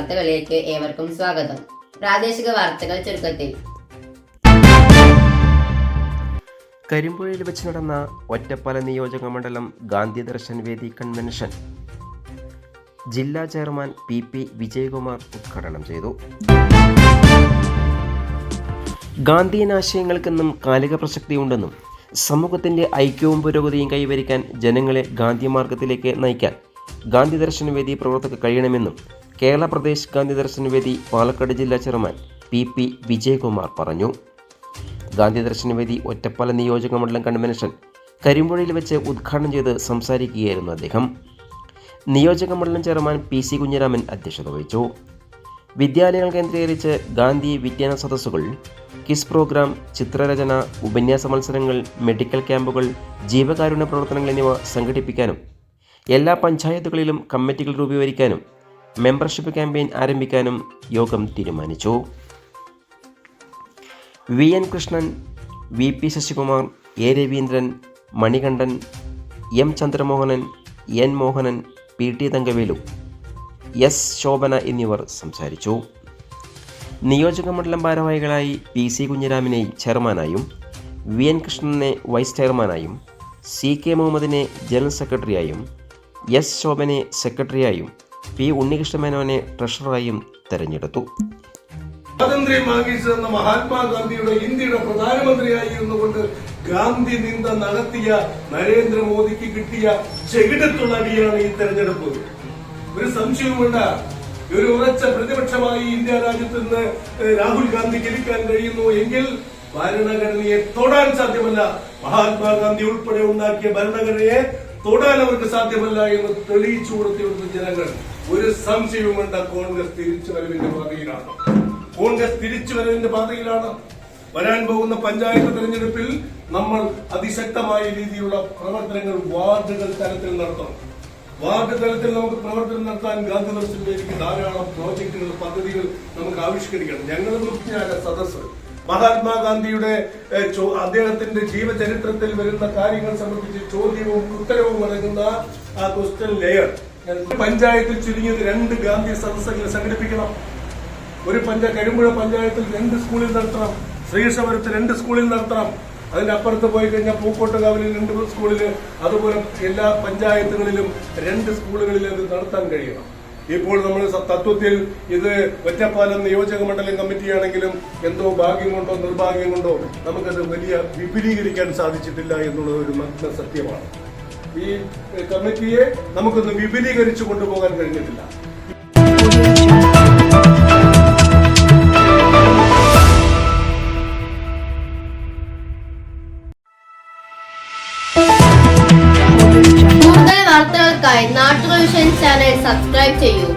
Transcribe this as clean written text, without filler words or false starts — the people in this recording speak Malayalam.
വാർത്തകളിലേക്ക് ഏവർക്കും സ്വാഗതം. പ്രാദേശിക വാർത്തകൾ ചുരുക്കത്തിൽ. കരിമ്പുഴയിൽ വെച്ച് നടന്ന ഒറ്റപ്പാലം നിയോജക മണ്ഡലം ഗാന്ധി ദർശൻ വേദി കൺവെൻഷൻ ജില്ലാ ചെയർമാൻ പി വിജയകുമാർ ഉദ്ഘാടനം ചെയ്തു. ഗാന്ധിയൻ ആശയങ്ങൾക്കെന്നും കാലിക പ്രസക്തിയുണ്ടെന്നും സമൂഹത്തിൻ്റെ ഐക്യവും പുരോഗതിയും കൈവരിക്കാൻ ജനങ്ങളെ ഗാന്ധി മാർഗത്തിലേക്ക് നയിക്കാൻ ഗാന്ധി ദർശൻ വേദി പ്രവർത്തകർക്ക് കഴിയണമെന്നും കേരള പ്രദേശ് ഗാന്ധി ദർശൻ വേദി പാലക്കാട് ജില്ലാ ചെയർമാൻ പി വിജയകുമാർ പറഞ്ഞു. ഗാന്ധി ദർശൻ വേദി ഒറ്റപ്പാലം നിയോജക മണ്ഡലം കൺവെൻഷൻ കരിമ്പുഴയിൽ വെച്ച് ഉദ്ഘാടനം ചെയ്ത് സംസാരിക്കുകയായിരുന്നു അദ്ദേഹം. നിയോജക മണ്ഡലം ചെയർമാൻ PC കുഞ്ഞിരാമൻ അധ്യക്ഷത വഹിച്ചു. വിദ്യാലയങ്ങൾ കേന്ദ്രീകരിച്ച് ഗാന്ധി വിജ്ഞാന സദസ്സുകൾ, ക്വിസ് പ്രോഗ്രാം, ചിത്രരചന, ഉപന്യാസ മത്സരങ്ങൾ, മെഡിക്കൽ ക്യാമ്പുകൾ, ജീവകാരുണ്യ പ്രവർത്തനങ്ങൾ എന്നിവ സംഘടിപ്പിക്കാനും എല്ലാ പഞ്ചായത്തുകളിലും കമ്മിറ്റികൾ രൂപീകരിക്കാനും മെമ്പർഷിപ്പ് ക്യാമ്പയിൻ ആരംഭിക്കാനും യോഗം തീരുമാനിച്ചു. VN Krishnan, VP Sasikumar, A Raveendran, Manikandan, M Chandramohanan, N Mohanan, PT Thangavelu, S Shobhana എന്നിവർ സംസാരിച്ചു. നിയോജക മണ്ഡലം ഭാരവാഹികളായി PC കുഞ്ഞിരാമനെ ചെയർമാനായും, VN കൃഷ്ണനെ വൈസ് ചെയർമാനായും, CK മുഹമ്മദിനെ ജനറൽ സെക്രട്ടറിയായും, S ശോഭനെ സെക്രട്ടറിയായും, P ഉണ്ണികൃഷ്ണ മേനോനെ ട്രഷററായും തെരഞ്ഞെടുത്തു. സ്വാതന്ത്ര്യം വാങ്ങിച്ചെന്ന മഹാത്മാഗാന്ധിയുടെ ഇന്ത്യയുടെ പ്രധാനമന്ത്രിയായിരുന്നുകൊണ്ട് ഗാന്ധി നിന്ദ നടത്തിയ നരേന്ദ്രമോദിക്ക് കിട്ടിയ ചെകിടത്തുള്ള അടിയാണ് ഈ തെരഞ്ഞെടുപ്പ്. ഒരു സംശയവും വേണ്ട. ഒരു ഉറച്ച പ്രതിപക്ഷമായി ഇന്ത്യ രാജ്യത്ത് നിന്ന് രാഹുൽ ഗാന്ധിക്ക് ഇരിക്കാൻ കഴിയുന്നു എങ്കിൽ ഭരണഘടനയെ തൊടാൻ സാധ്യമല്ല. മഹാത്മാഗാന്ധി ഉൾപ്പെടെ ഉണ്ടാക്കിയ ഭരണഘടനയെ തൊടാൻ അവർക്ക് സാധ്യമല്ല എന്ന് തെളിയിച്ചു കൊടുത്തിരുന്ന ജനങ്ങൾ. ഒരു സംശയവും വേണ്ട. കോൺഗ്രസ് തിരിച്ചുവരവിന്റെ പാതയിലാണ്. വരാൻ പോകുന്ന പഞ്ചായത്ത് തെരഞ്ഞെടുപ്പിൽ നമ്മൾ അതിശക്തമായ രീതിയിലുള്ള പ്രവർത്തനങ്ങൾ വാർഡുകൾ തലത്തിൽ നടത്തണം. വാർഡ് തലത്തിൽ നമുക്ക് പ്രവർത്തനം നടത്താൻ ഗാന്ധി ദർശൻ വേദിക്ക് ധാരാളം പ്രോജക്ടുകൾ, പദ്ധതികൾ നമുക്ക് ആവിഷ്കരിക്കണം. ഞങ്ങളുടെ വിജ്ഞാന സദസ്സ് മഹാത്മാഗാന്ധിയുടെ അദ്ദേഹത്തിന്റെ ജീവചരിത്രത്തിൽ വരുന്ന കാര്യങ്ങൾ സംബന്ധിച്ച് ചോദ്യവും ഉത്തരവും അടങ്ങുന്ന ആ ക്വസ്റ്റ്യൻ ലെയർ പഞ്ചായത്തിൽ ചുരുങ്ങിയത് 2 ഗാന്ധി സദസ്സുകൾ സംഘടിപ്പിക്കണം. ഒരു കരിമ്പുഴ പഞ്ചായത്തിൽ 2 സ്കൂളിൽ നടത്തണം, ശ്രീകൃഷ്ണപുരത്ത് 2 സ്കൂളിൽ നടത്തണം. അതിന്റെ അപ്പുറത്ത് പോയി കഴിഞ്ഞാൽ പൂക്കോട്ടുകാവിലിൽ 2 സ്കൂളില്, അതുപോലെ എല്ലാ പഞ്ചായത്തുകളിലും 2 സ്കൂളുകളിൽ അത് നടത്താൻ കഴിയണം. ഇപ്പോൾ നമ്മൾ തത്വത്തിൽ ഇത് ഒറ്റപ്പാലം നിയോജക മണ്ഡലം കമ്മിറ്റിയാണെങ്കിലും എന്തോ ഭാഗ്യം കൊണ്ടോ നിർഭാഗ്യം കൊണ്ടോ നമുക്കത് വലിയ വിപുലീകരിക്കാൻ സാധിച്ചിട്ടില്ല എന്നുള്ളത് ഒരു നഗ്ന സത്യമാണ്. ഈ കമ്മിറ്റിയെ നമുക്കൊന്ന് വിപുലീകരിച്ചു കൊണ്ടുപോകാൻ കഴിഞ്ഞിട്ടില്ല. കൂടുതൽ വാർത്തകൾക്കായി നാട്ടുകൾ വിഷൻ ചാനൽ സബ്സ്ക്രൈബ് ചെയ്യൂ.